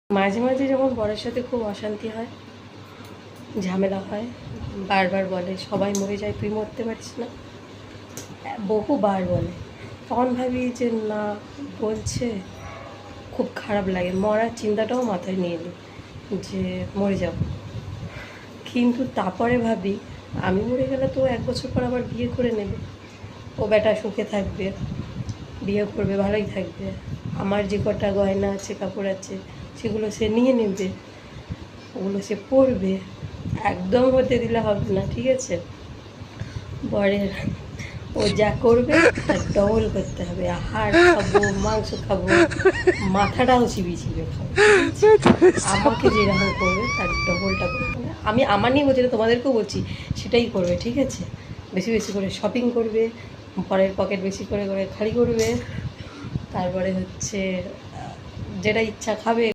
মাঝে মাঝে যখন বরের সাথে খুব অশান্তি হয়, ঝামেলা হয়, বারবার বলে সবাই মরে যায় তুই মরতে পারিস না, বহুবার বলে, তখন ভাবি যে না, বলছে খুব খারাপ লাগে, মরার চিন্তাটাও মাথায় নিয়ে নিই যে মরে যাব। কিন্তু তারপরে ভাবি আমি মরে গেলে তো 1 বছর পর আবার বিয়ে করে নেবে, ও বেটা সুখে থাকবে, বিয়ে করবে, ভালোই থাকবে, আমার যে কটা গয়না আছে কাপড় আছে সেগুলো সে নিয়ে নেবে, ওগুলো সে পরবে, একদম হতে দিলে হবে না, ঠিক আছে? বরের ও যা করবে তার ডবল করতে হবে, হাড় খাবো, মাংস খাবো, মাথাটাও চিবিয়ে চিবিয়ে খাবো, ঠিক আছে? আমাকে যেরকম করবে তার ডবলটা করবে না। আমি আমার নিয়ে বলছি না, তোমাদেরকেও বলছি সেটাই করবে, ঠিক আছে? বেশি বেশি করে শপিং করবে, পরের পকেট বেশি করে করে খালি করবে, তারপরে হচ্ছে যেটা ইচ্ছা খাবে।